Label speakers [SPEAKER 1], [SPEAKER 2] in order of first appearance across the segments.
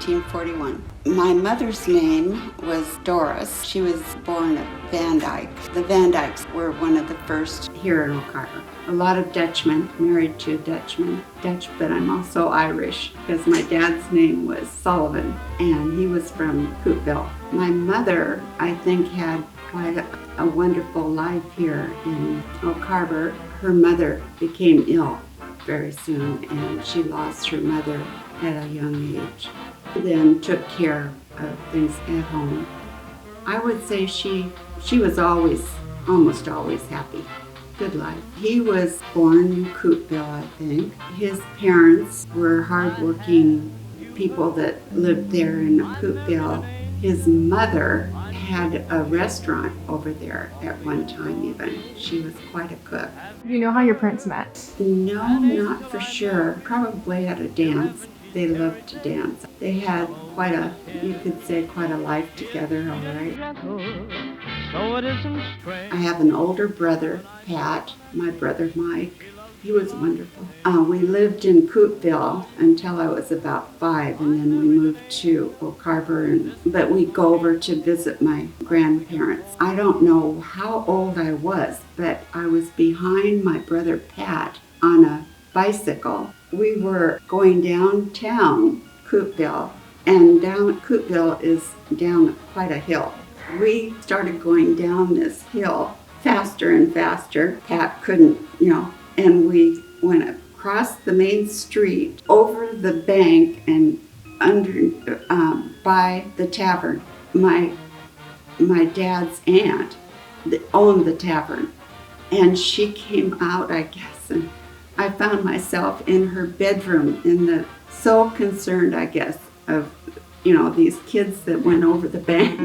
[SPEAKER 1] 1941. My mother's name was Doris. She was born at Van Dyke. The Van Dykes were one of the first here in Oak Harbor. A lot of Dutchmen, married to a Dutchman. Dutch, but I'm also Irish because my dad's name was Sullivan and he was from Coopville. My mother, I think, had quite a wonderful life here in Oak Harbor. Her mother became ill very soon and she lost her mother at a young age. Then took care of things at home. I would say she was almost always happy. Good life. He was born in Coopville, I think. His parents were hardworking people that lived there in Coopville. His mother had a restaurant over there at one time even. She was quite a cook.
[SPEAKER 2] Do you know how your parents met?
[SPEAKER 1] No, not for sure. Probably at a dance. They loved to dance. They had quite a life together, all right. I have an older brother, Pat, my brother Mike. He was wonderful. We lived in Coopville until I was about 5, and then we moved to Oak Harbor, but we'd go over to visit my grandparents. I don't know how old I was, but I was behind my brother Pat on a bicycle. We were going downtown Coopville, and down Coopville is down quite a hill. We started going down this hill faster and faster. Pat couldn't, and we went across the main street, over the bank, and under by the tavern. My dad's aunt owned the tavern, and she came out, I guess, and I found myself in her bedroom, so concerned, I guess, of these kids that went over the bank.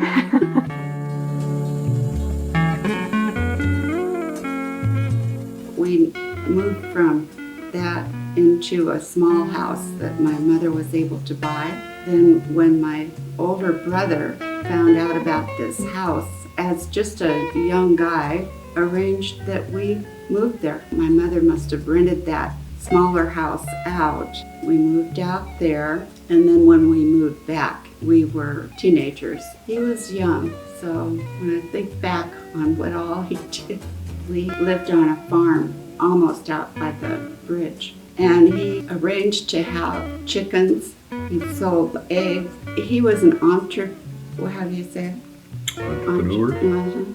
[SPEAKER 1] We moved from that into a small house that my mother was able to buy. Then when my older brother found out about this house, as just a young guy, arranged that we moved there. My mother must have rented that smaller house out. We moved out there, and then when we moved back, we were teenagers. He was young, so when I think back on what all he did, we lived on a farm almost out by the bridge, and he arranged to have chickens. He sold eggs. He was an entrepreneur. How do you say it?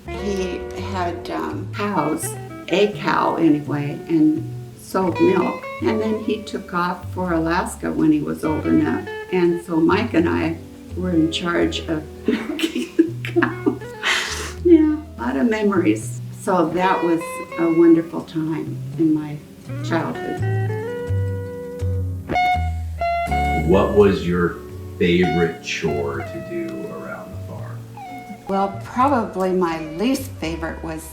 [SPEAKER 1] He had cows, a cow anyway, and sold milk. And then he took off for Alaska when he was old enough. And so Mike and I were in charge of milking the cows. Yeah, a lot of memories. So that was a wonderful time in my childhood.
[SPEAKER 3] What was your favorite chore to do around the farm?
[SPEAKER 1] Well, probably my least favorite was,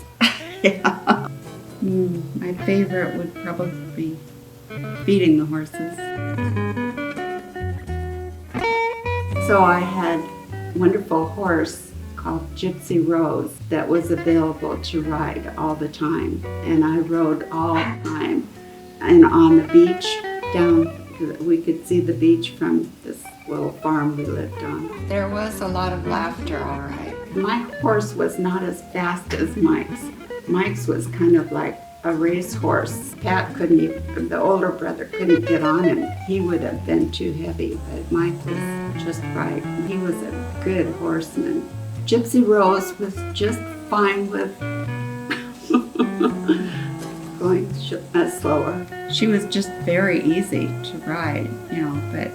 [SPEAKER 1] my favorite would probably be feeding the horses. So I had a wonderful horse called Gypsy Rose that was available to ride all the time. And I rode all the time. And on the beach we could see the beach from this little farm we lived on. There was a lot of laughter, all right. My horse was not as fast as Mike's. Mike's was kind of like a racehorse. Pat the older brother couldn't get on him. He would have been too heavy, but Mike was just right. He was a good horseman. Gypsy Rose was just fine with going slower. She was just very easy to ride, but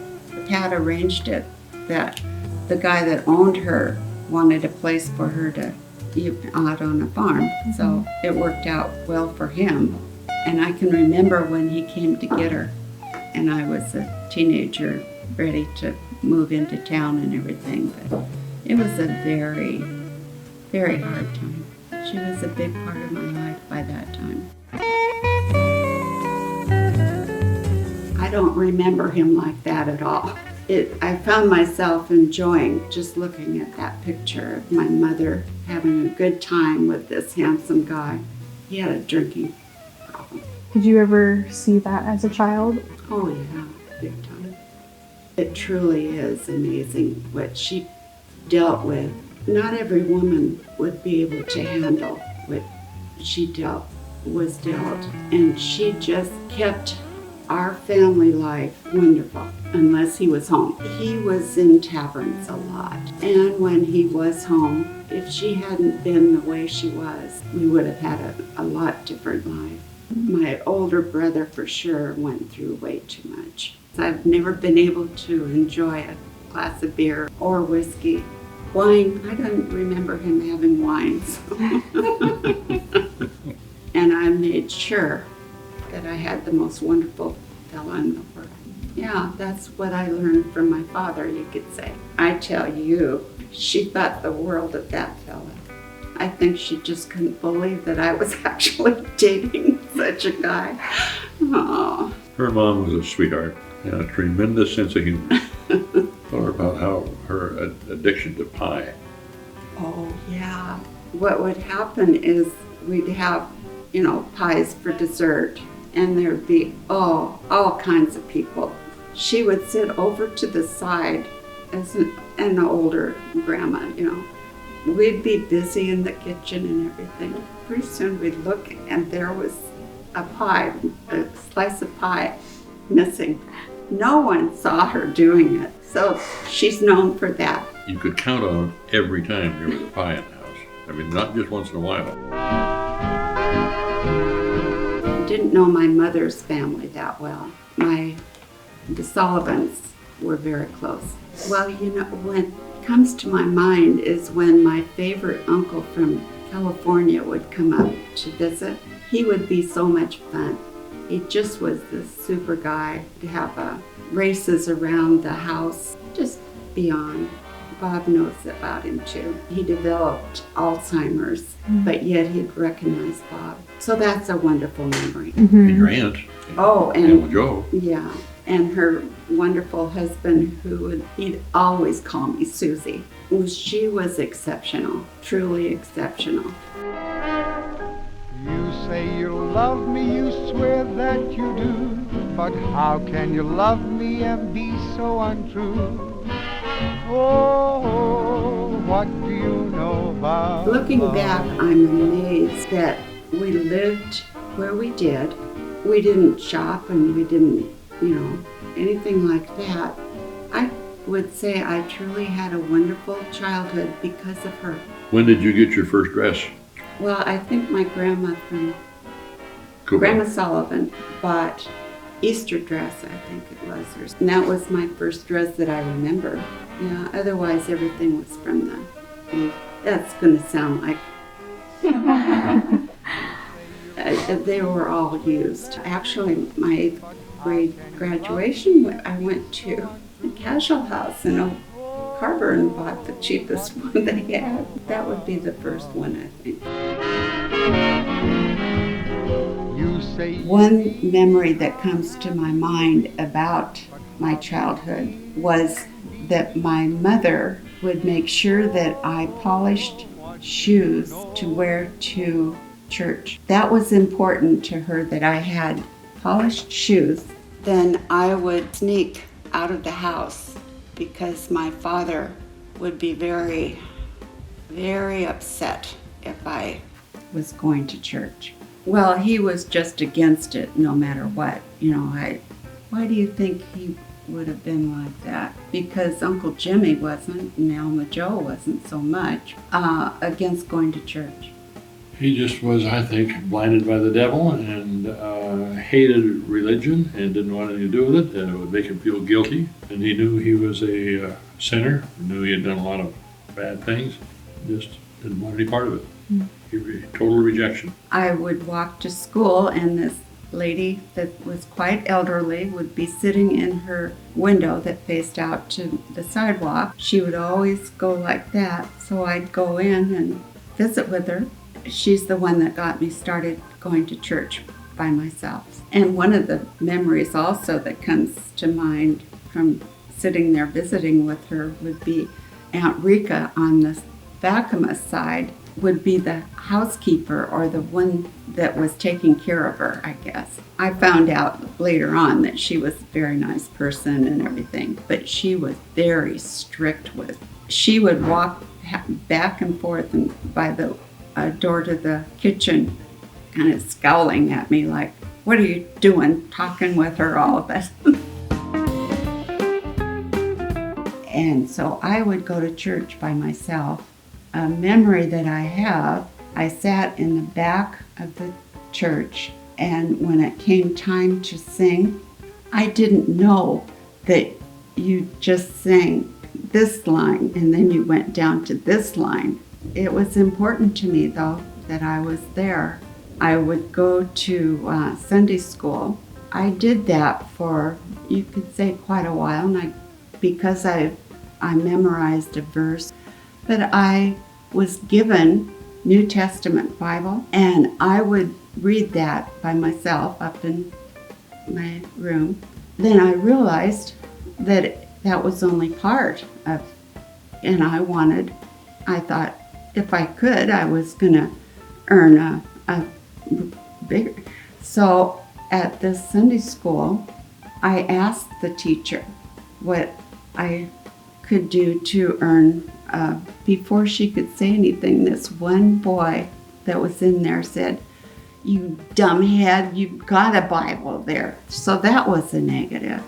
[SPEAKER 1] Pat arranged it that the guy that owned her wanted a place for her to be out on a farm. So it worked out well for him. And I can remember when he came to get her, and I was a teenager ready to move into town and everything, but it was a very, very hard time. She was a big part of my life by that time. I don't remember him like that at all. I found myself enjoying just looking at that picture of my mother having a good time with this handsome guy. He had a drinking problem.
[SPEAKER 2] Did you ever see that as a child?
[SPEAKER 1] Oh yeah, big time. It truly is amazing what she dealt with. Not every woman would be able to handle what she was dealt, and she just kept our family life wonderful unless he was home. He was in taverns a lot, and when he was home, if she hadn't been the way she was, we would have had a lot different life. My older brother for sure went through way too much. I've never been able to enjoy a glass of beer or whiskey. Wine, I don't remember him having wine. So. And I made sure that I had the most wonderful fella in the world. Yeah, that's what I learned from my father, you could say. I tell you, she thought the world of that fella. I think she just couldn't believe that I was actually dating such a guy. Oh.
[SPEAKER 4] Her mom was a sweetheart and a tremendous sense of humor. Told her about how her addiction to pie.
[SPEAKER 1] Oh, yeah. What would happen is we'd have, pies for dessert, and there'd be, all kinds of people. She would sit over to the side as an older grandma, We'd be busy in the kitchen and everything. Pretty soon we'd look and there was a pie, a slice of pie missing. No one saw her doing it, so she's known for that.
[SPEAKER 4] You could count on every time there was a pie in the house. I mean, not just once in a while.
[SPEAKER 1] I didn't know my mother's family that well. The Sullivans were very close. Well, what comes to my mind is when my favorite uncle from California would come up to visit. He would be so much fun. He just was this super guy to have races around the house, just beyond. Bob knows about him too. He developed Alzheimer's, but yet he'd recognize Bob. So that's a wonderful memory.
[SPEAKER 4] And your aunt.
[SPEAKER 1] And
[SPEAKER 4] Joe.
[SPEAKER 1] Yeah, and her wonderful husband he'd always call me Susie. She was exceptional, truly exceptional.
[SPEAKER 5] You say you love me, you swear that you do, but how can you love me and be so untrue? Oh, what do you know about
[SPEAKER 1] Looking
[SPEAKER 5] love?
[SPEAKER 1] back, I'm amazed that we lived where we did. We didn't shop and we didn't, anything like that. I would say I truly had a wonderful childhood because of her.
[SPEAKER 4] When did you get your first dress?
[SPEAKER 1] Well, I think my grandma
[SPEAKER 4] Cool.
[SPEAKER 1] Grandma Sullivan bought Easter dress, I think it was. And that was my first dress that I remember. Yeah, otherwise everything was from the, that's going to sound like, they were all used. Actually, my 8th grade graduation, I went to the Casual House in Oak Harbor and bought the cheapest one they had. That would be the first one, I think. One memory that comes to my mind about my childhood was that my mother would make sure that I polished shoes to wear to church. That was important to her, that I had polished shoes. Then I would sneak out of the house because my father would be very, very upset if I was going to church. Well, he was just against it no matter what. Why do you think he would have been like that? Because Uncle Jimmy wasn't, and Elma Joe wasn't so much against going to church.
[SPEAKER 4] He just was, I think, blinded by the devil and hated religion and didn't want anything to do with it, and it would make him feel guilty. And he knew he was a sinner, knew he had done a lot of bad things, just didn't want any part of it. Total rejection.
[SPEAKER 1] I would walk to school, and this lady that was quite elderly would be sitting in her window that faced out to the sidewalk. She would always go like that, so I'd go in and visit with her. She's the one that got me started going to church by myself. And one of the memories also that comes to mind from sitting there visiting with her would be Aunt Rika on the Vakama side would be the housekeeper or the one that was taking care of her, I guess. I found out later on that she was a very nice person and everything, but she was very strict with. She would walk back and forth and by the door to the kitchen, kind of scowling at me like, "What are you doing talking with her all of it?" And so I would go to church by myself. A memory that I have, I sat in the back of the church, and when it came time to sing, I didn't know that you just sang this line and then you went down to this line. It was important to me, though, that I was there. I would go to Sunday school. I did that for, you could say, quite a while, and because I memorized a verse, but I was given New Testament Bible, and I would read that by myself up in my room. Then I realized that that was only part of, and I thought if I could, I was gonna earn a bigger. So at this Sunday school, I asked the teacher what I could do to earn, before she could say anything, this one boy that was in there said, "You dumbhead, you've got a Bible there." So that was a negative.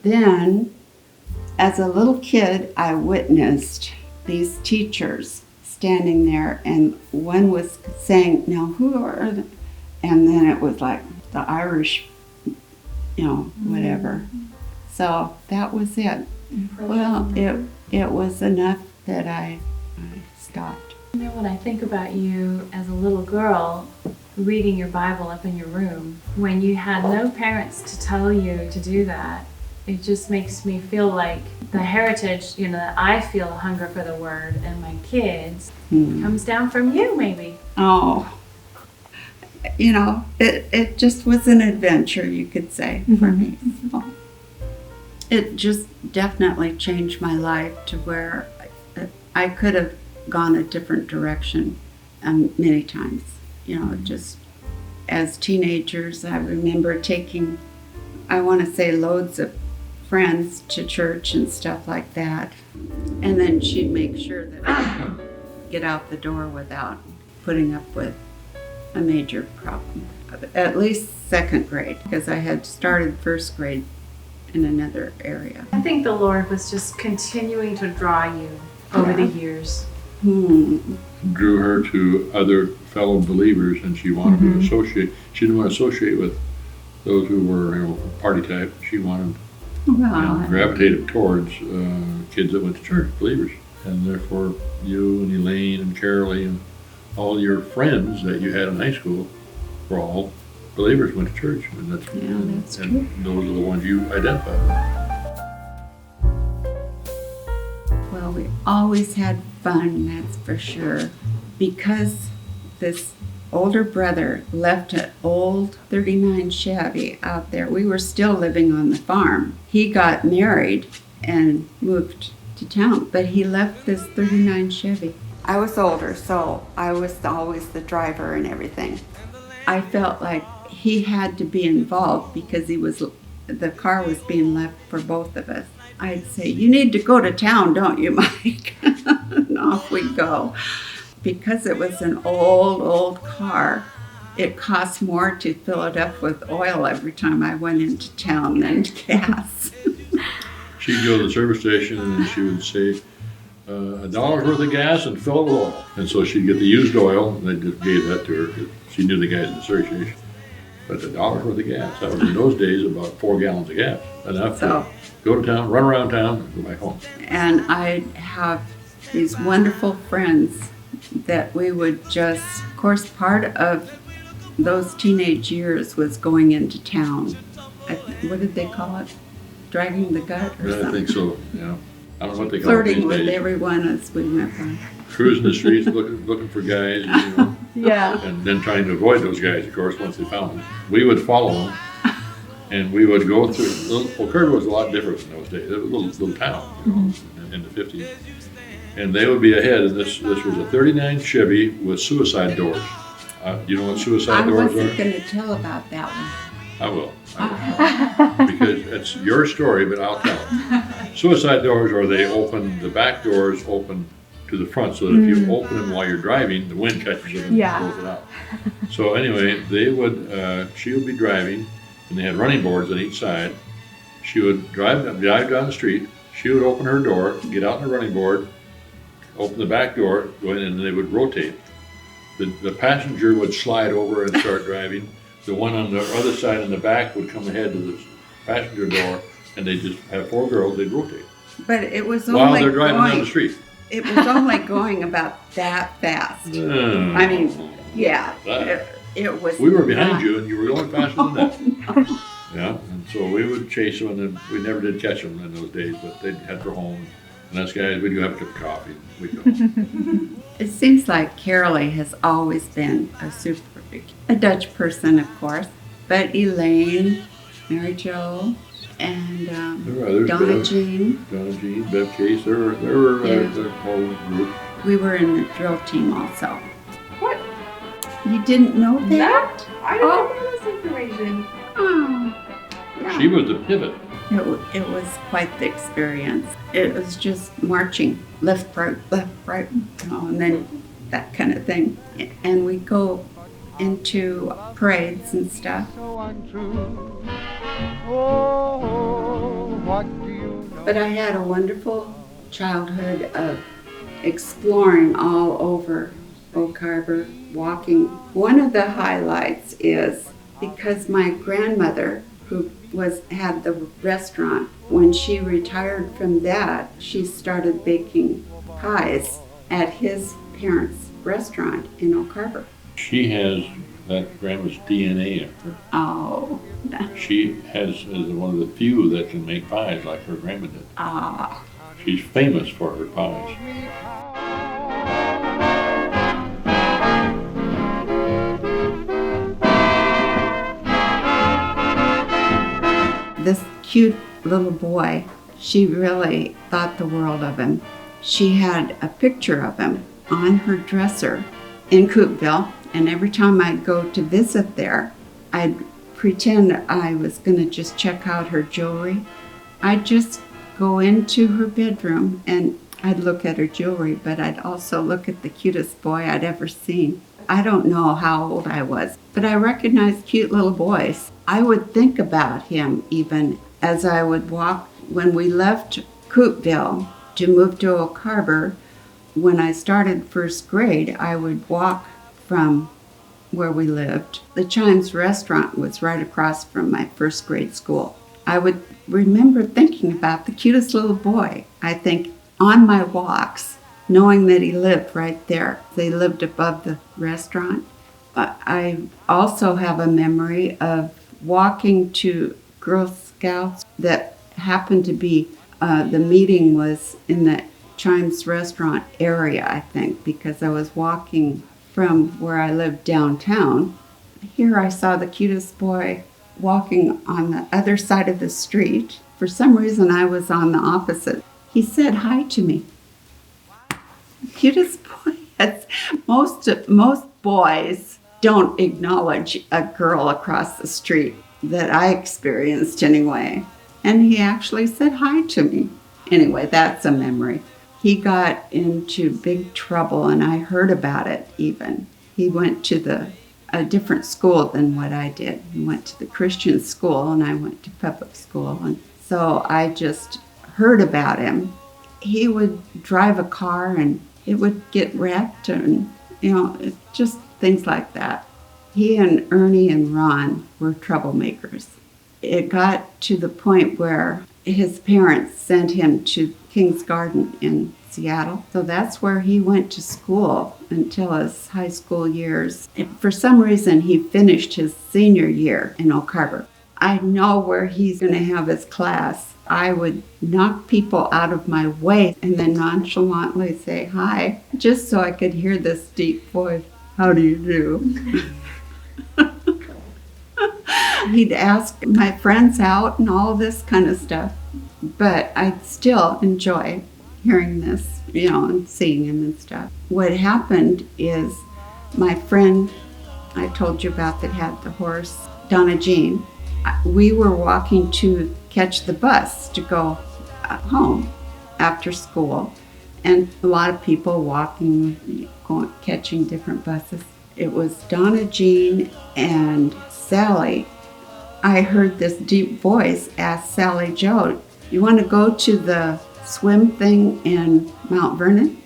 [SPEAKER 1] Then, as a little kid, I witnessed these teachers standing there, and one was saying, "Now who are the," and then it was like the Irish, whatever. So that was it. Well, it was enough that I stopped.
[SPEAKER 2] When I think about you as a little girl reading your Bible up in your room, when you had no parents to tell you to do that, it just makes me feel like the heritage, that I feel a hunger for the Word and my kids comes down from you, maybe.
[SPEAKER 1] Oh, it just was an adventure, you could say, for me. So it just definitely changed my life to where I could have gone a different direction many times. Just as teenagers, I remember taking, I want to say, loads of friends to church and stuff like that. And then she'd make sure that I get out the door without putting up with a major problem. At least second grade, because I had started first grade in another area.
[SPEAKER 2] I think the Lord was just continuing to draw you over the years.
[SPEAKER 4] Drew her to other fellow believers, and she wanted to associate. She didn't want to associate with those who were party type. She wanted gravitated towards kids that went to church, believers. And therefore you and Elaine and Carolee and all your friends that you had in high school were all believers, went to church. And that's true. Those are the ones you identify with.
[SPEAKER 1] Well, we always had fun, that's for sure. Because this older brother left an old 39 Chevy out there. We were still living on the farm. He got married and moved to town, but he left this 39 Chevy. I was older, so I was always the driver and everything. I felt like he had to be involved because the car was being left for both of us. I'd say, "You need to go to town, don't you, Mike?" And off we go. Because it was an old car, it cost more to fill it up with oil every time I went into town than gas.
[SPEAKER 4] She'd go to the service station and she would say, $1 worth of gas and fill it with oil. And so she'd get the used oil, and they just gave that to her because she knew the guys in the service station. But $1 worth of gas, that was in those days about 4 gallons of gas. Enough to go to town, run around town, and go back home.
[SPEAKER 1] And I have these wonderful friends that we would just, of course, part of those teenage years was going into town. What did they call it? Dragging the gut or something?
[SPEAKER 4] I think so, yeah. I don't know what they call it these
[SPEAKER 1] Flirting with
[SPEAKER 4] days.
[SPEAKER 1] everyone as we went by.
[SPEAKER 4] Cruising the streets, looking for guys,
[SPEAKER 2] Yeah.
[SPEAKER 4] and then trying to avoid those guys, of course, once they found them. We would follow them, and we would go through. Well, Kerr was a lot different in those days. It was a little town, in the 50s. and they would be ahead. And this was a '39 Chevy with suicide doors. Do you know what suicide
[SPEAKER 1] I
[SPEAKER 4] doors
[SPEAKER 1] wasn't
[SPEAKER 4] are?
[SPEAKER 1] going to tell about that one.
[SPEAKER 4] I will. Because it's your story, but I'll tell it. Suicide doors are the back doors open to the front, so that if you open them while you're driving, the wind catches it and pulls it out. So anyway, she would be driving, and they had running boards on each side. She would drive down the street. She would open her door, get out on the running board, open the back door, go in, and they would rotate. The passenger would slide over and start driving. The one on the other side in the back would come ahead to the passenger door, and they just have 4 girls. They'd rotate
[SPEAKER 1] But it was
[SPEAKER 4] while
[SPEAKER 1] only
[SPEAKER 4] they're driving down the
[SPEAKER 1] going.
[SPEAKER 4] street.
[SPEAKER 1] It was only going about that fast. I mean, yeah, it was.
[SPEAKER 4] We were behind
[SPEAKER 1] not-
[SPEAKER 4] you, and you were going faster than that. Yeah, and so we would chase them, and then we never did catch them in those days, but they'd head for home. And us guys, we'd go have a cup of coffee. And we'd go.
[SPEAKER 1] It seems like Carolee has always been a Dutch person, of course, but Elaine, Mary Jo, and
[SPEAKER 4] There were others,
[SPEAKER 1] Donna
[SPEAKER 4] Bev.
[SPEAKER 1] Jean.
[SPEAKER 4] Donna Jean, Bev Case, there were
[SPEAKER 1] Yeah.
[SPEAKER 4] a whole group.
[SPEAKER 1] We were in the drill team also.
[SPEAKER 6] What?
[SPEAKER 1] You didn't know that?
[SPEAKER 6] I didn't know this information.
[SPEAKER 1] Oh, yeah.
[SPEAKER 4] She was the pivot.
[SPEAKER 1] It was quite the experience. It was just marching left, right, and then that kind of thing. And we go into parades and stuff.
[SPEAKER 5] So untrue. Oh, what do you know?
[SPEAKER 1] But I had a wonderful childhood of exploring all over Oak Harbor, walking. One of the highlights is because my grandmother, who had the restaurant, when she retired from that, she started baking pies at his parents' restaurant in Oak Harbor.
[SPEAKER 4] She has that grandma's DNA in her.
[SPEAKER 1] Oh,
[SPEAKER 4] She is one of the few that can make pies like her grandma did.
[SPEAKER 1] ah.
[SPEAKER 4] She's famous for her pies.
[SPEAKER 1] This cute little boy, she really thought the world of him. She had a picture of him on her dresser in Coopville, and every time I'd go to visit there, I'd pretend I was going to just check out her jewelry. I'd just go into her bedroom and I'd look at her jewelry, but I'd also look at the cutest boy I'd ever seen. I don't know how old I was, but I recognized cute little boys. I would think about him even as I would walk. When we left Coopville to move to Oak Harbor, when I started first grade, I would walk from where we lived. The Chimes restaurant was right across from my first grade school. I would remember thinking about the cutest little boy, I think, on my walks, knowing that he lived right there. They lived above the restaurant. I also have a memory of walking to Girl Scouts that happened to be, the meeting was in the Chimes restaurant area, I think, because I was walking from where I lived downtown. Here I saw the cutest boy walking on the other side of the street. For some reason, I was on the opposite. He said hi to me. Cutest boy. Most boys don't acknowledge a girl across the street, that I experienced anyway. And he actually said hi to me. Anyway, that's a memory. He got into big trouble, and I heard about it even. He went to a different school than what I did. He went to the Christian school, and I went to public school. And so I just heard about him. He would drive a car, and it would get wrecked, and, just things like that. He and Ernie and Ron were troublemakers. It got to the point where his parents sent him to King's Garden in Seattle. So that's where he went to school until his high school years. For some reason, he finished his senior year in Oak Harbor. I know where he's going to have his class. I would knock people out of my way and then nonchalantly say hi, just so I could hear this deep voice. How do you do? He'd ask my friends out and all this kind of stuff. But I'd still enjoy hearing this, and seeing him and stuff. What happened is my friend I told you about that had the horse, Donna Jean, we were walking to catch the bus to go home after school, and a lot of people walking, catching different buses. It was Donna Jean and Sally. I heard this deep voice ask Sally Joe, "You want to go to the swim thing in Mount Vernon?"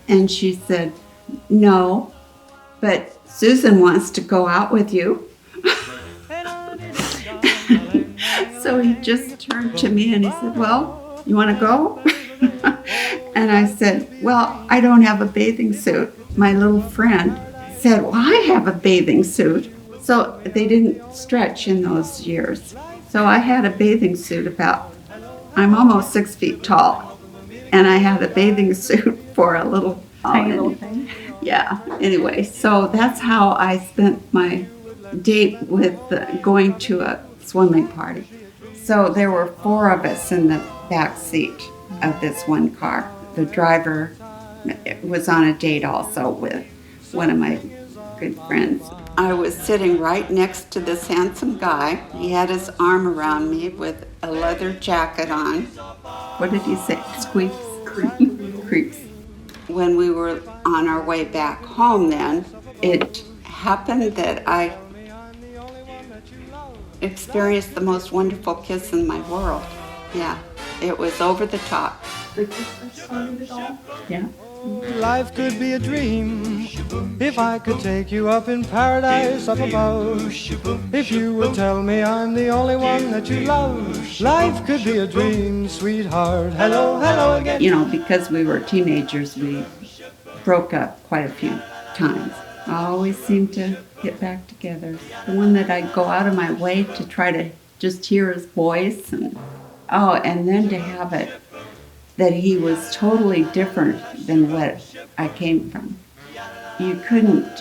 [SPEAKER 1] And she said, "No, but Susan wants to go out with you." So he just turned to me and he said, "Well, you want to go?" And I said, "Well, I don't have a bathing suit." My little friend said, "Well, I have a bathing suit." So they didn't stretch in those years. So I had a bathing suit I'm almost 6 feet tall. And I had a bathing suit for a little
[SPEAKER 6] Tiny little thing.
[SPEAKER 1] Yeah, anyway, so that's how I spent my date with going to a swimming party. So there were 4 of us in the back seat of this one car. The driver was on a date also with one of my good friends. I was sitting right next to this handsome guy. He had his arm around me with a leather jacket on. What did he say? Squeaks? Creeps. When we were on our way back home then, it happened that I experienced the most wonderful kiss in my world. Yeah, it was over the top.
[SPEAKER 6] The kiss that started it all.
[SPEAKER 1] Yeah.
[SPEAKER 7] Life could be a dream if I could take you up in paradise up above. If you would tell me I'm the only one that you love. Life could be a dream, sweetheart. Hello, hello again.
[SPEAKER 1] Because we were teenagers, we broke up quite a few times. I always seemed to get back together. The one that I'd go out of my way to try to just hear his voice, and then to have it that he was totally different than what I came from. You couldn't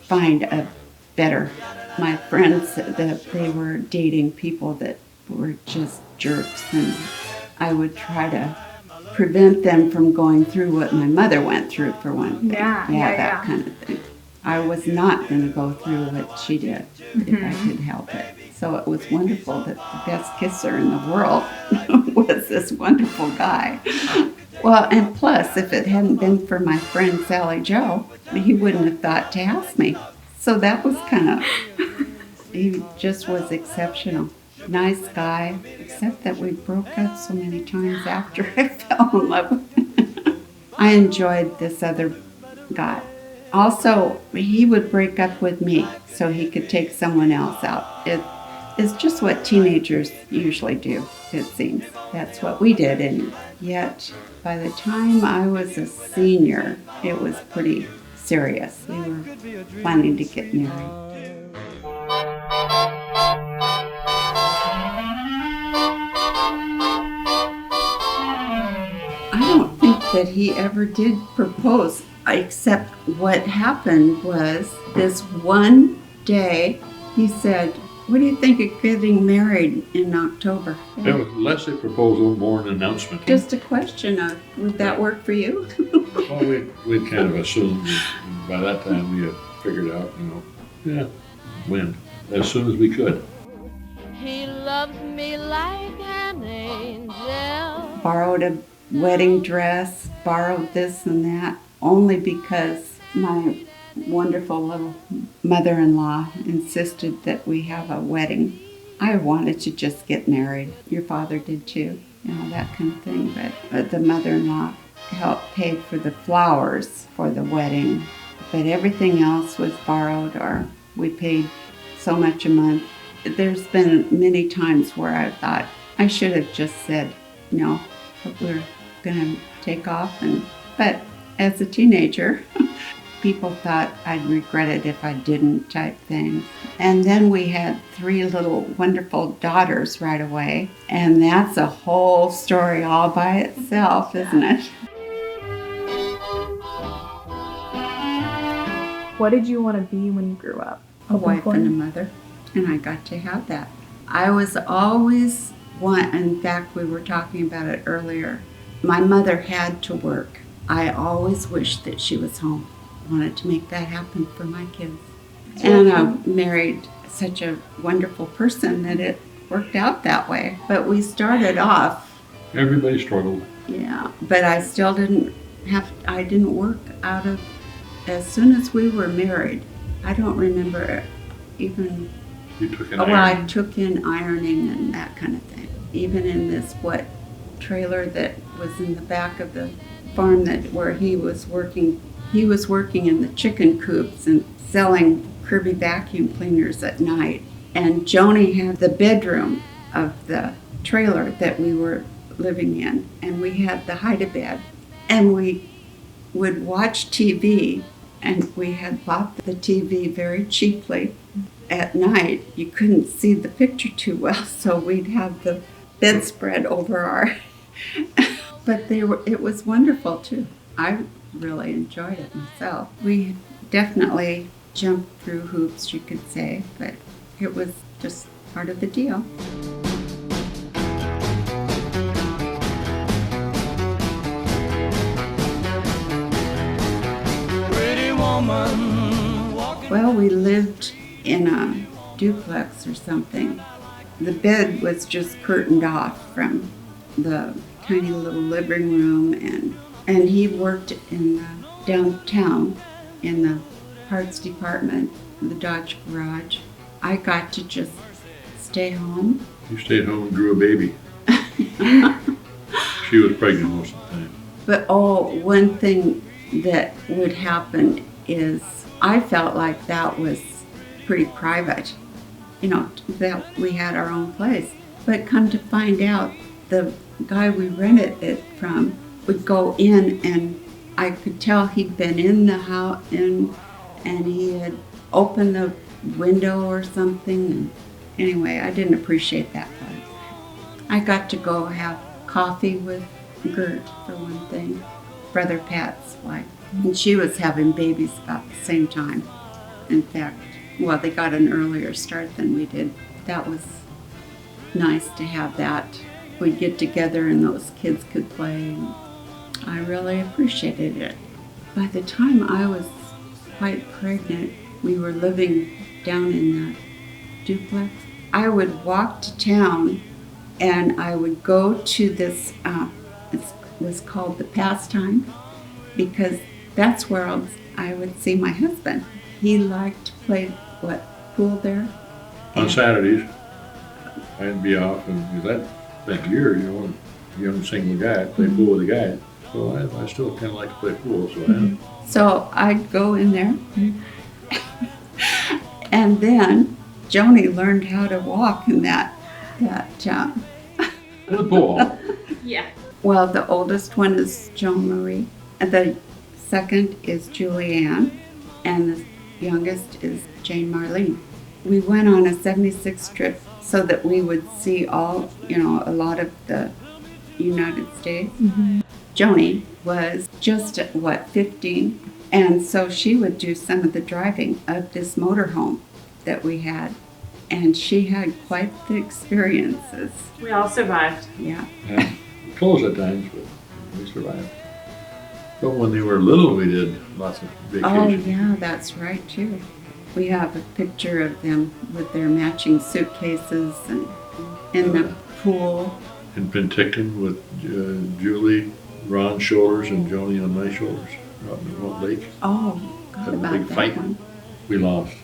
[SPEAKER 1] find a better. My friends said that they were dating people that were just jerks, and I would try to prevent them from going through what my mother went through, for one thing. That kind of thing. I was not going to go through what she did if I could help it. So it was wonderful that the best kisser in the world was this wonderful guy. Well, and plus, if it hadn't been for my friend Sally Joe, he wouldn't have thought to ask me. So that was he just was exceptional. Nice guy, except that we broke up so many times after I fell in love with him. I enjoyed this other guy. Also, he would break up with me so he could take someone else out. It's just what teenagers usually do, it seems. That's what we did, and yet by the time I was a senior, it was pretty serious. We were planning to get married. I don't think that he ever did propose, except what happened was this one day he said, "What do you think of getting married in October?"
[SPEAKER 4] It was less a proposal, more an announcement.
[SPEAKER 1] Just a question of, would that work for you?
[SPEAKER 4] Well, we'd kind of assumed by that time we had figured out, when, as soon as we could.
[SPEAKER 8] He loves me like an angel.
[SPEAKER 1] Borrowed a wedding dress, borrowed this and that, only because my wonderful little mother-in-law insisted that we have a wedding. I wanted to just get married. Your father did too, that kind of thing. But the mother-in-law helped pay for the flowers for the wedding. But everything else was borrowed, or we paid so much a month. There's been many times where I thought I should have just said, no, we're going to take off. But as a teenager, people thought I'd regret it if I didn't, type thing. And then we had 3 little wonderful daughters right away. And that's a whole story all by itself, isn't it?
[SPEAKER 6] What did you want to be when you grew up?
[SPEAKER 1] A wife and a mother. And I got to have that. I was always in fact, we were talking about it earlier, my mother had to work. I always wished that she was home. Wanted to make that happen for my kids. And I married such a wonderful person that it worked out that way. But we started off,
[SPEAKER 4] Everybody struggled.
[SPEAKER 1] yeah, but I still I didn't work out of, as soon as we were married, I don't remember even,
[SPEAKER 4] You took an
[SPEAKER 1] well, I
[SPEAKER 4] iron.
[SPEAKER 1] took in ironing and that kind of thing. Even in this trailer that was in the back of the farm where he was working in the chicken coops and selling Kirby vacuum cleaners at night. And Joni had the bedroom of the trailer that we were living in, and we had the hide-a-bed, and we would watch TV, and we had bought the TV very cheaply. At night, you couldn't see the picture too well, so we'd have the bedspread over our. But it was wonderful too. I really enjoyed it myself. We definitely jumped through hoops, you could say, but it was just part of the deal.
[SPEAKER 7] Pretty woman, walking.
[SPEAKER 1] Well, we lived in a duplex or something. The bed was just curtained off from the tiny little living room, and he worked in the downtown in the parts department, the Dodge garage. I got to just stay home.
[SPEAKER 4] You stayed home and grew a baby. She was pregnant most of the time.
[SPEAKER 1] But one thing that would happen is I felt like that was pretty private, that we had our own place. But come to find out, the guy we rented it from would go in, and I could tell he'd been in the house, and he had opened the window or something. And anyway, I didn't appreciate that part. I got to go have coffee with Gert, for one thing, Brother Pat's wife. And she was having babies about the same time. In fact, well, they got an earlier start than we did. That was nice to have that. We'd get together and those kids could play. I really appreciated it. By the time I was quite pregnant, we were living down in the duplex. I would walk to town and I would go to this, it was called the Pastime, because that's where I would see my husband. He liked to play, pool there?
[SPEAKER 4] On Saturdays, I'd be off, and that year, a young single guy, played pool with a guy. So I still kind of like to play pool, so
[SPEAKER 1] So I'd go in there. And then Joni learned how to walk in that
[SPEAKER 4] in the pool.
[SPEAKER 2] Yeah.
[SPEAKER 1] Well, the oldest one is Joan Marie, and the second is Julianne, and the youngest is Jane Marlene. We went on a 76 trip so that we would see a lot of the United States.
[SPEAKER 6] Mm-hmm.
[SPEAKER 1] Joni was just, 15, and so she would do some of the driving of this motorhome that we had, and she had quite the experiences.
[SPEAKER 2] We all survived.
[SPEAKER 1] Yeah.
[SPEAKER 4] Yeah, closed at times, but we survived. But when they were little, we did lots of
[SPEAKER 1] Oh,
[SPEAKER 4] vacations.
[SPEAKER 1] yeah, that's right, too. We have a picture of them with their matching suitcases and in the pool.
[SPEAKER 4] In Penticton with Julie, Ron's shoulders, and Joni on my shoulders, out in the Mount Lake.
[SPEAKER 1] Oh, God,
[SPEAKER 4] Had a
[SPEAKER 1] about
[SPEAKER 4] big
[SPEAKER 1] that
[SPEAKER 4] fight.
[SPEAKER 1] one.
[SPEAKER 4] We lost.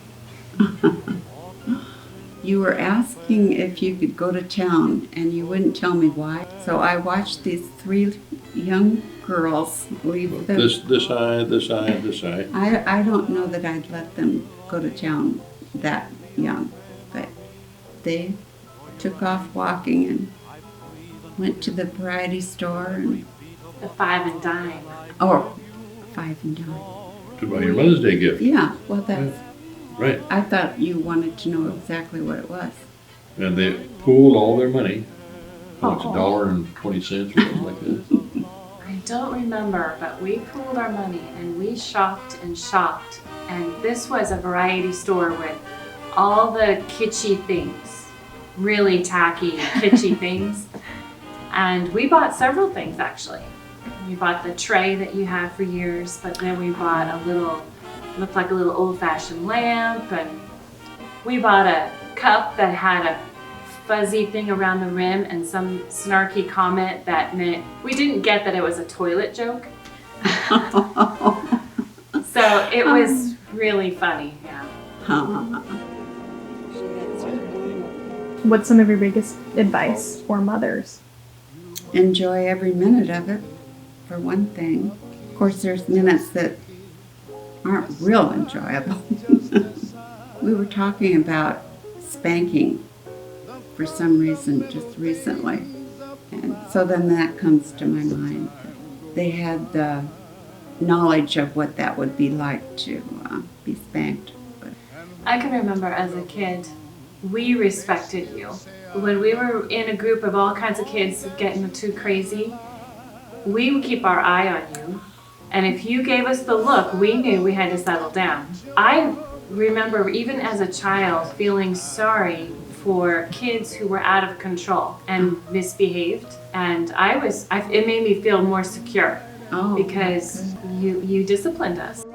[SPEAKER 1] You were asking if you could go to town, and you wouldn't tell me why. So I watched these 3 young girls leave the...
[SPEAKER 4] This eye, this eye, this eye.
[SPEAKER 1] I don't know that I'd let them go to town that young, but they took off walking and went to the variety store and...
[SPEAKER 2] The 5 and dime.
[SPEAKER 1] Oh, 5 and dime.
[SPEAKER 4] To buy your Mother's Day gift.
[SPEAKER 1] Yeah, well, that's...
[SPEAKER 4] Right.
[SPEAKER 1] I thought you wanted to know exactly what it was.
[SPEAKER 4] And they pooled all their money. Oh, it's
[SPEAKER 1] Oh.
[SPEAKER 4] $1.20 or something like that.
[SPEAKER 2] I don't remember, but we pooled our money and we shopped and shopped. And this was a variety store with all the kitschy things, really tacky, kitschy things. And we bought several things actually. We bought the tray that you have for years, but then we bought looked like a little old-fashioned lamp, and we bought a cup that had a fuzzy thing around the rim and some snarky comment that meant we didn't get that it was a toilet joke. So it was really funny, yeah.
[SPEAKER 6] What's some of your biggest advice for mothers?
[SPEAKER 1] Enjoy every minute of it, for one thing. Of course, there's minutes that aren't real enjoyable. We were talking about spanking for some reason just recently. And so then that comes to my mind. They had the knowledge of what that would be like to be spanked. But
[SPEAKER 2] I can remember as a kid, we respected you. When we were in a group of all kinds of kids getting too crazy, we would keep our eye on you. And if you gave us the look, we knew we had to settle down. I remember even as a child feeling sorry for kids who were out of control and misbehaved. And it made me feel more secure because you disciplined us.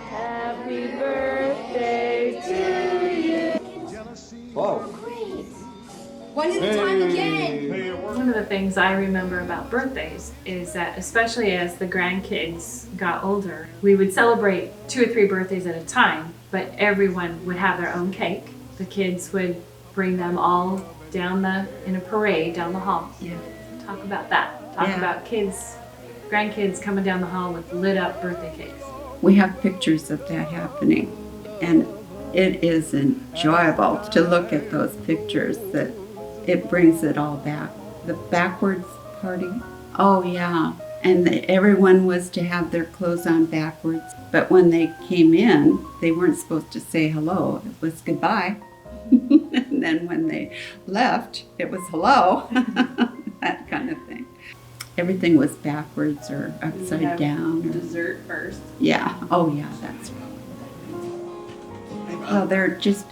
[SPEAKER 8] Happy birthday to you.
[SPEAKER 7] Whoa.
[SPEAKER 9] One at a time again.
[SPEAKER 2] One of the things I remember about birthdays is that, especially as the grandkids got older, we would celebrate 2 or 3 birthdays at a time, but everyone would have their own cake. The kids would bring them all in a parade down the hall.
[SPEAKER 1] yeah.
[SPEAKER 2] Talk about that. Talk about grandkids coming down the hall with lit up birthday cakes.
[SPEAKER 1] We have pictures of that happening, and it is enjoyable to look at those pictures. That it brings it all back. The backwards party, oh yeah, and everyone was to have their clothes on backwards, but when they came in, they weren't supposed to say hello. It was goodbye. And then when they left, it was hello. That kind of thing. Everything was backwards or upside down.
[SPEAKER 2] Dessert first.
[SPEAKER 1] Yeah. Oh, yeah, that's right. Well, they're just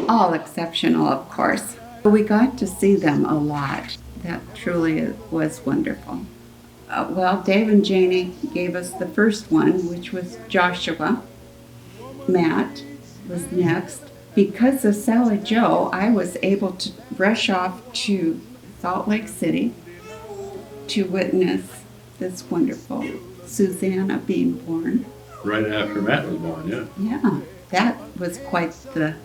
[SPEAKER 1] all exceptional, of course. We got to see them a lot. That truly was wonderful. Well, Dave and Janie gave us the first one, which was Joshua. Matt was next. Because of Sally Joe, I was able to rush off to Salt Lake City to witness this wonderful Susanna being born.
[SPEAKER 4] Right after Matt was born, yeah.
[SPEAKER 1] Yeah, that was quite the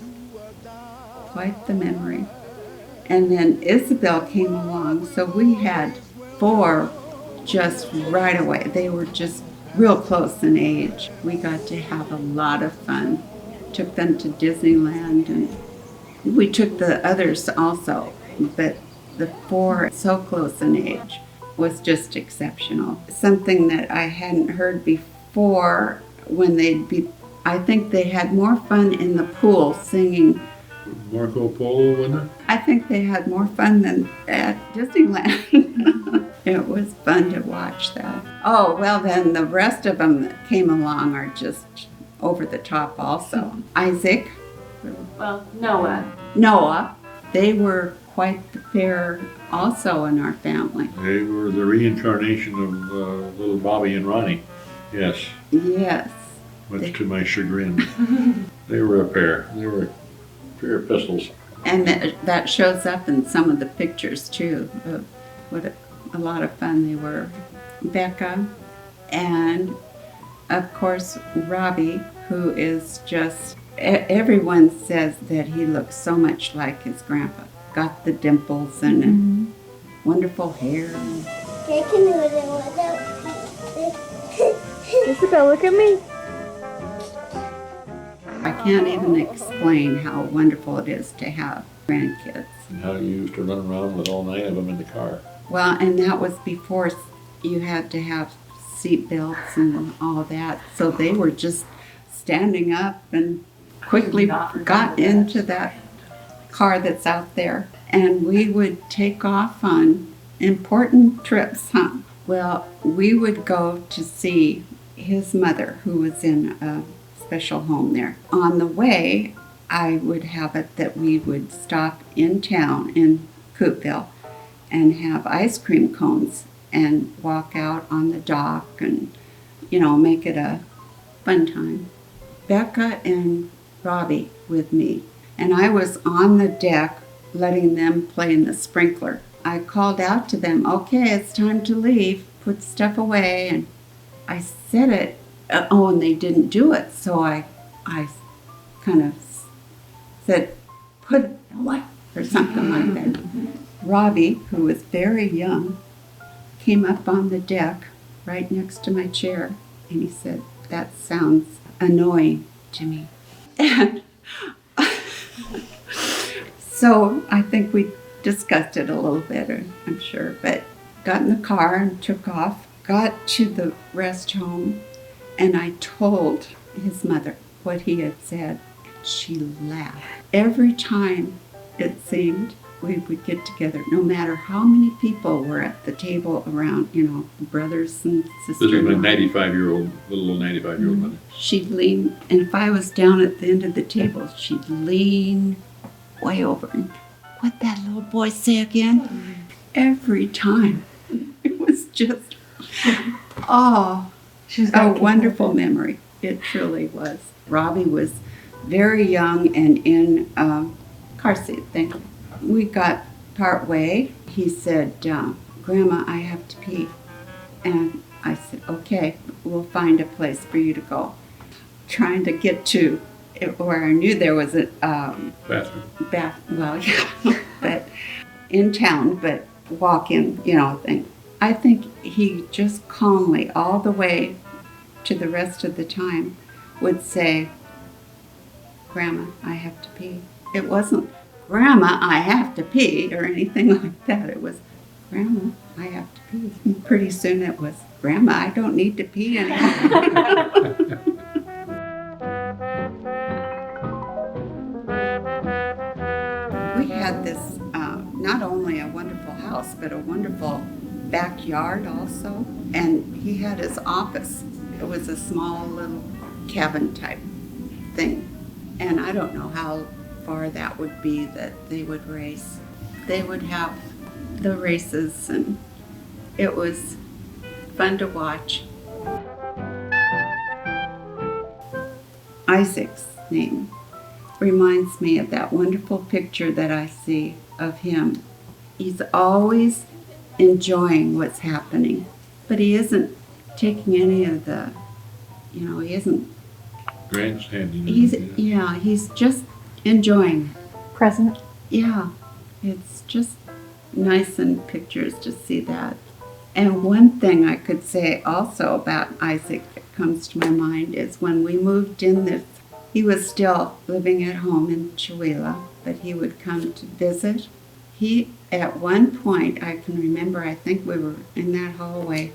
[SPEAKER 1] memory. And then Isabel came along, so we had 4 just right away. They were just real close in age. We got to have a lot of fun. Took them to Disneyland, and we took the others also, but the 4 so close in age was just exceptional. Something that I hadn't heard before when I think they had more fun in the pool singing.
[SPEAKER 4] Marco Polo, wasn't it?
[SPEAKER 1] I think they had more fun than at Disneyland. It was fun to watch that. Oh, well then the rest of them that came along are just over the top also. Isaac.
[SPEAKER 2] Well, Noah.
[SPEAKER 1] Noah. They were quite the pair also in our family.
[SPEAKER 4] They were the reincarnation of little Bobby and Ronnie. Yes,
[SPEAKER 1] Yes.
[SPEAKER 4] much to my chagrin. They were a pair. They were a pair of pistols.
[SPEAKER 1] And that shows up in some of the pictures too, of what a lot of fun they were. Becca, and of course Robbie, who is just, everyone says that he looks so much like his grandpa. Got the dimples and wonderful hair.
[SPEAKER 6] Isabel, look at me.
[SPEAKER 1] I can't even explain how wonderful it is to have grandkids.
[SPEAKER 4] And how you used to run around with all 9 of them in the car.
[SPEAKER 1] Well, and that was before you had to have seat belts and all that. So they were just standing up and quickly got into that car that's out there. And we would take off on important trips, huh? Well, we would go to see his mother, who was in a special home there. On the way, I would have it that we would stop in town in Coopville and have ice cream cones and walk out on the dock and, make it a fun time. Becca and Robbie with me, and I was on the deck letting them play in the sprinkler. I called out to them, okay, it's time to leave, put stuff away, and I said it, and they didn't do it, so I kind of said, put it away, or something like that. Robbie, who was very young, came up on the deck right next to my chair, and he said, that sounds annoying to me. And so I think we discussed it a little bit, I'm sure, but got in the car and took off, got to the rest home, and I told his mother what he had said. She laughed. Every time it seemed we would get together, no matter how many people were at the table around, brothers and sisters.
[SPEAKER 4] This was my 95-year-old, little 95-year-old mother.
[SPEAKER 1] She'd lean, and if I was down at the end of the table, she'd lean way over and, what that little boy say again? Every time. It was just, a wonderful memory. It truly was. Robbie was very young and in car seat, thank you. We got part way. He said, Grandma, I have to pee. And I said, okay, we'll find a place for you to go. Trying to get to where I knew there was a
[SPEAKER 4] bathroom.
[SPEAKER 1] Well, yeah, but in town, but walk-in, thing. I think he just calmly, all the way to the rest of the time, would say, Grandma, I have to pee. It wasn't, Grandma, I have to pee, or anything like that. It was, Grandma, I have to pee. And pretty soon it was, Grandma, I don't need to pee anymore. We had this, not only a wonderful house, but a wonderful backyard also. And he had his office. It was a small little cabin type thing. And I don't know how far that would be that they would race. They would have the races, and it was fun to watch. Isaac's name reminds me of that wonderful picture that I see of him. He's always enjoying what's happening, but he isn't taking any of the, he isn't
[SPEAKER 4] Grandstanding.
[SPEAKER 1] He's just enjoying.
[SPEAKER 6] Present.
[SPEAKER 1] Yeah, it's just nice in pictures to see that. And one thing I could say also about Isaac that comes to my mind is when we moved in this, he was still living at home in Chihuahua, but he would come to visit. He, at one point, I can remember, I think we were in that hallway,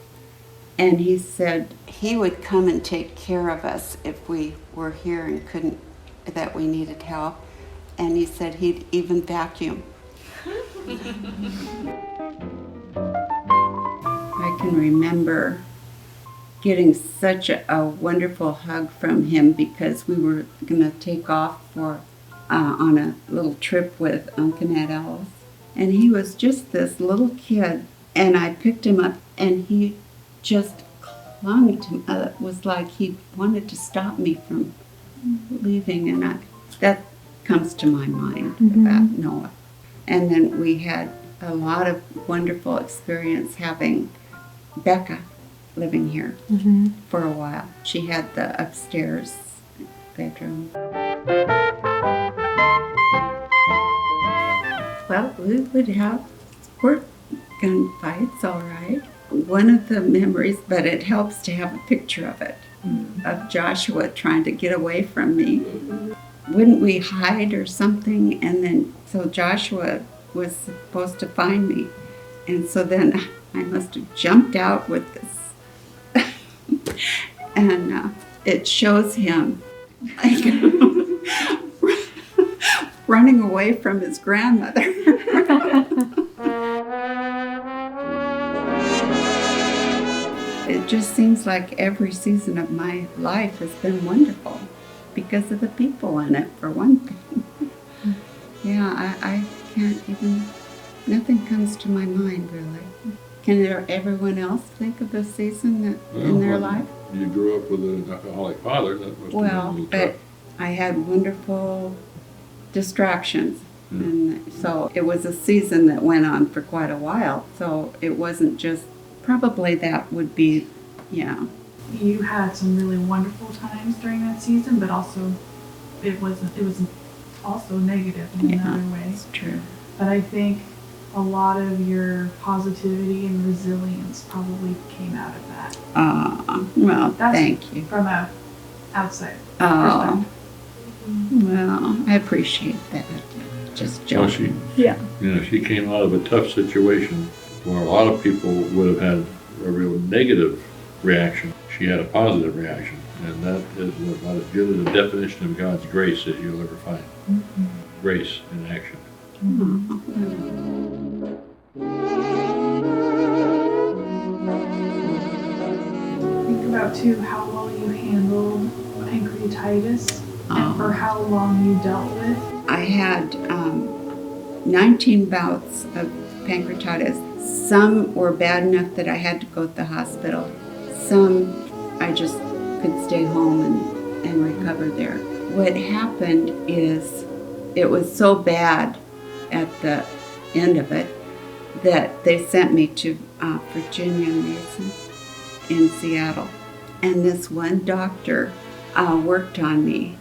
[SPEAKER 1] and he said he would come and take care of us if we were here and that we needed help. And he said he'd even vacuum. I can remember getting such a wonderful hug from him because we were going to take off on a little trip with Uncle Ned Ellis. And he was just this little kid, and I picked him up, and he just clung to me. It was like he wanted to stop me from leaving, and that comes to my mind about Noah. And then we had a lot of wonderful experience having Becca living here for a while. She had the upstairs bedroom. Well, we would have squirt gun fights, all right. One of the memories, but it helps to have a picture of it, of Joshua trying to get away from me. Wouldn't we hide or something? And then, so Joshua was supposed to find me. And so then I must have jumped out with this. And it shows him like running away from his grandmother. It just seems like every season of my life has been wonderful because of the people in it, for one thing. Yeah, I can't even, nothing comes to my mind really. Can everyone else think of a season that in their life?
[SPEAKER 4] You grew up with an alcoholic father. That must have been a
[SPEAKER 1] Well,
[SPEAKER 4] little
[SPEAKER 1] but
[SPEAKER 4] tough.
[SPEAKER 1] I had wonderful distractions.
[SPEAKER 4] Yeah.
[SPEAKER 1] And so it was a season that went on for quite a while. So it wasn't just, probably that would be, yeah.
[SPEAKER 6] You had some really wonderful times during that season, but also it was also negative in another way.
[SPEAKER 1] It's true.
[SPEAKER 6] But I think a lot of your positivity and resilience probably came out of that.
[SPEAKER 1] Well,
[SPEAKER 6] That's
[SPEAKER 1] thank you.
[SPEAKER 6] From a outside
[SPEAKER 1] Oh,
[SPEAKER 6] perspective.
[SPEAKER 1] well, I appreciate that. Just
[SPEAKER 4] So
[SPEAKER 1] joking.
[SPEAKER 4] she came out of a tough situation where a lot of people would have had a real negative reaction. She had a positive reaction, and that is about as good as a definition of God's grace as you'll ever find. Grace in action.
[SPEAKER 6] Think about too how well you handled pancreatitis and for how long you dealt with.
[SPEAKER 1] I had 19 bouts of pancreatitis. Some were bad enough that I had to go to the hospital. Some I just could stay home and recover there. What happened is it was so bad at the end of it that they sent me to Virginia Mason in Seattle. And this one doctor worked on me.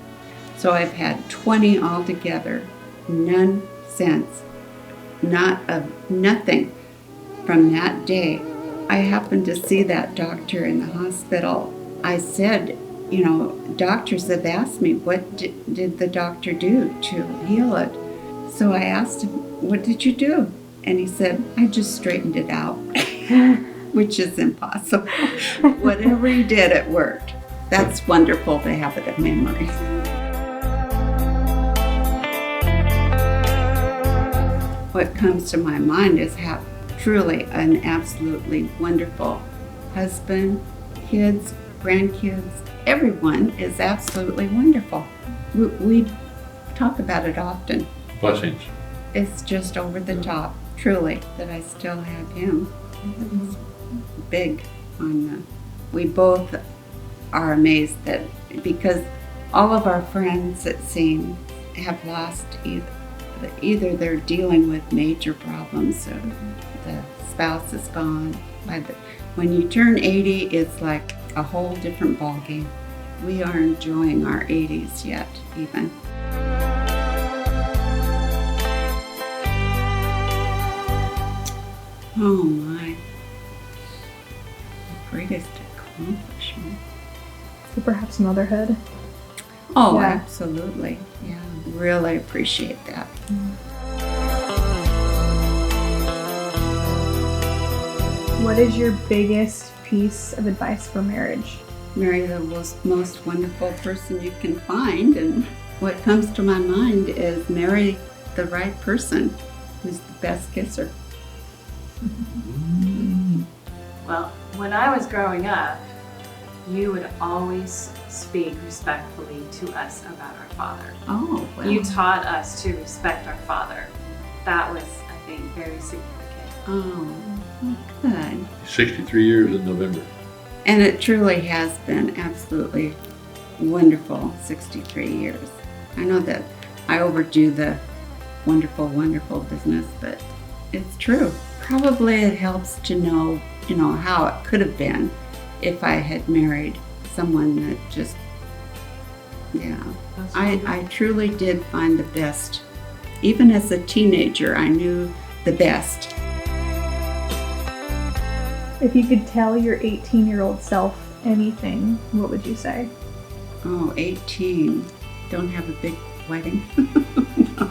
[SPEAKER 1] So I've had 20 altogether, none since, nothing from that day. I happened to see that doctor in the hospital. I said, you know, doctors have asked me, what did the doctor do to heal it? So I asked him, what did you do? And he said, I just straightened it out, which is impossible. Whatever he did, it worked. That's wonderful to have it in memory. What comes to my mind is how truly an absolutely wonderful husband, kids, grandkids, everyone is absolutely wonderful. We talk about it often.
[SPEAKER 4] Blessings.
[SPEAKER 1] It's just over the top, truly, that I still have him. It's big on we both are amazed that, because all of our friends, it seems, have lost either they're dealing with major problems or the spouse is gone. When you turn 80, it's like a whole different ballgame. We are enjoying our 80s yet, even. Oh my. The greatest accomplishment.
[SPEAKER 6] So perhaps motherhood.
[SPEAKER 1] Oh,
[SPEAKER 6] Yeah.
[SPEAKER 1] absolutely. Yeah, really appreciate that.
[SPEAKER 6] What is your biggest piece of advice for marriage?
[SPEAKER 1] Marry the most wonderful person you can find, and what comes to my mind is marry the right person who's the best kisser.
[SPEAKER 2] Well, when I was growing up, you would always speak respectfully to us about our father.
[SPEAKER 1] Oh, well.
[SPEAKER 2] You taught us to respect our father. That was, I think, very significant.
[SPEAKER 1] Oh, good.
[SPEAKER 4] 63 years in November.
[SPEAKER 1] And it truly has been absolutely wonderful 63 years. I know that I overdo the wonderful, wonderful business, but it's true. Probably it helps to know, how it could have been if I had married someone that just, I truly did find the best. Even as a teenager, I knew the best.
[SPEAKER 6] If you could tell your 18-year-old self anything, what would you say?
[SPEAKER 1] Oh, 18. Don't have a big wedding. No.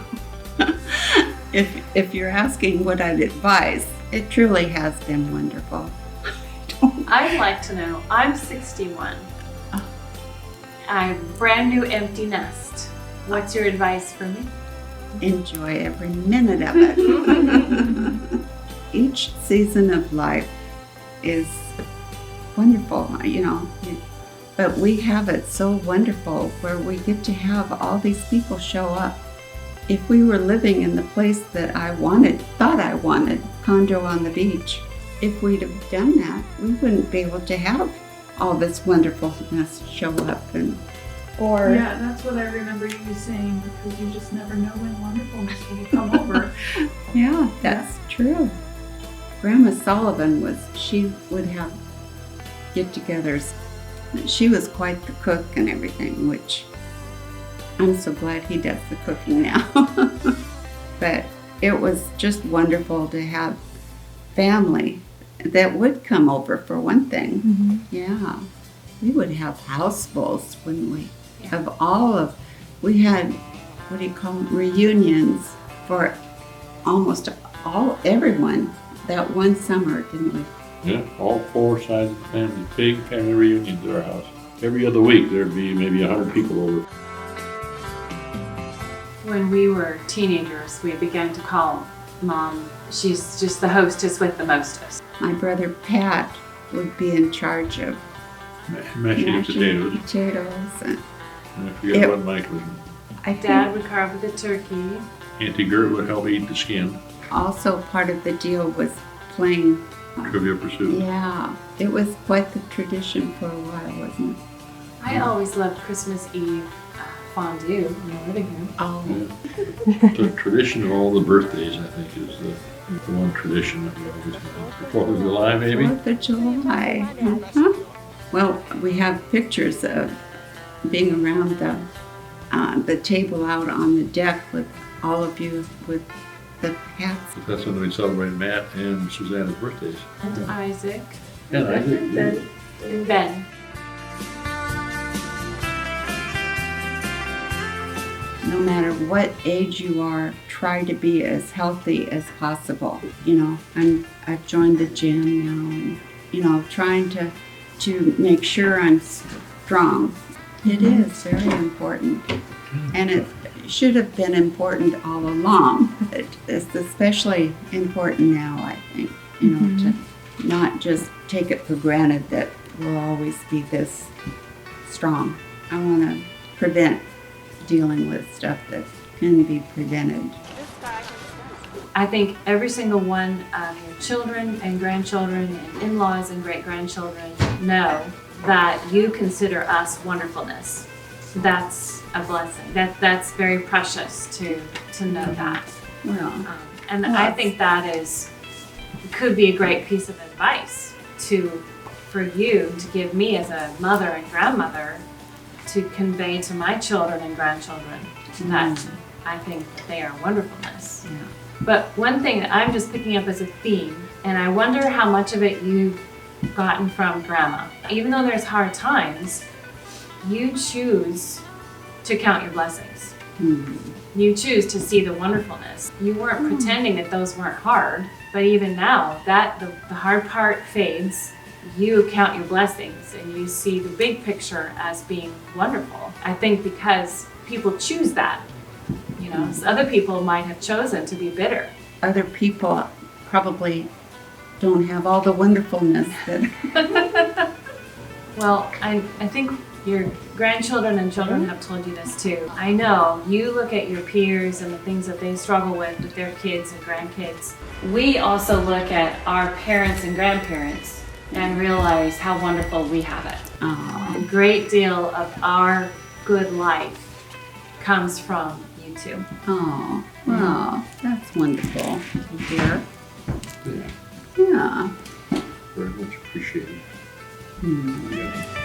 [SPEAKER 1] If you're asking what I'd advise, it truly has been wonderful.
[SPEAKER 2] I'd like to know, I'm 61. I'm brand new empty nest. What's your advice for me?
[SPEAKER 1] Enjoy every minute of it. Each season of life is wonderful, but we have it so wonderful where we get to have all these people show up. If we were living in the place that thought I wanted, condo on the beach, if we'd have done that, we wouldn't be able to have all this wonderfulness show up. And or
[SPEAKER 6] Yeah, that's what I remember you saying, because you just never know when wonderfulness will come over.
[SPEAKER 1] yeah, that's true. Grandma Sullivan she would have get-togethers. She was quite the cook and everything, which I'm so glad he does the cooking now. But it was just wonderful to have family that would come over, for one thing.
[SPEAKER 2] Mm-hmm.
[SPEAKER 1] Yeah. We would have housefuls, wouldn't we?
[SPEAKER 2] Yeah.
[SPEAKER 1] We had, what do you call them, reunions for almost everyone that one summer, didn't we?
[SPEAKER 4] Yeah, all 4 sides of the family, big family reunions at our house. Every other week there'd be maybe 100 people over.
[SPEAKER 2] When we were teenagers, we began to call Mom, she's just the hostess with the mostest.
[SPEAKER 1] My brother Pat would be in charge of
[SPEAKER 4] Mashing potatoes.
[SPEAKER 1] And
[SPEAKER 4] And I forget what Mike was.
[SPEAKER 1] I
[SPEAKER 2] Dad
[SPEAKER 1] think
[SPEAKER 2] would carve the turkey.
[SPEAKER 4] Auntie Gert would help eat the skin.
[SPEAKER 1] also part of the deal was playing.
[SPEAKER 4] Trivia Pursuit.
[SPEAKER 1] Yeah, it was quite the tradition for a while, wasn't it?
[SPEAKER 2] I always loved Christmas Eve fondue in the living room.
[SPEAKER 1] Oh,
[SPEAKER 4] Yeah. The tradition of all the birthdays, I think, is the one tradition that we always have. 4th of July, maybe?
[SPEAKER 1] 4th of July. Uh-huh. Well, we have pictures of being around the table out on the deck with all of you with the hats.
[SPEAKER 4] That's when we celebrate Matt and Susanna's birthdays.
[SPEAKER 2] And Isaac.
[SPEAKER 4] And Isaac.
[SPEAKER 2] And Ben.
[SPEAKER 1] No matter what age you are, try to be as healthy as possible. You know, I've joined the gym now, and trying to make sure I'm strong. It is very important, and it should have been important all along, but it's especially important now, I think, to not just take it for granted that we'll always be this strong. I want to prevent dealing with stuff that can be prevented.
[SPEAKER 2] I think every single one of your children and grandchildren and in-laws and great-grandchildren know that you consider us wonderfulness. That's a blessing. That's very precious to know that.
[SPEAKER 1] Well,
[SPEAKER 2] And I think that could be a great piece of advice for you to give me as a mother and grandmother to convey to my children and grandchildren that I think that they are wonderfulness.
[SPEAKER 1] yeah.
[SPEAKER 2] But one thing that I'm just picking up as a theme, and I wonder how much of it you've gotten from Grandma. Even though there's hard times, you choose to count your blessings. You choose to see the wonderfulness. You weren't pretending that those weren't hard, but even now, that the hard part fades. You count your blessings and you see the big picture as being wonderful. I think because people choose that. So other people might have chosen to be bitter.
[SPEAKER 1] Other people probably don't have all the wonderfulness that.
[SPEAKER 2] Well, I think your grandchildren and children have told you this too. I know you look at your peers and the things that they struggle with their kids and grandkids. We also look at our parents and grandparents and realize how wonderful we have it. A great deal of our good life comes from you two.
[SPEAKER 1] Oh, wow, that's wonderful to hear.
[SPEAKER 4] Yeah,
[SPEAKER 1] Yeah.
[SPEAKER 4] very much appreciated.
[SPEAKER 1] Hmm.
[SPEAKER 4] Yeah.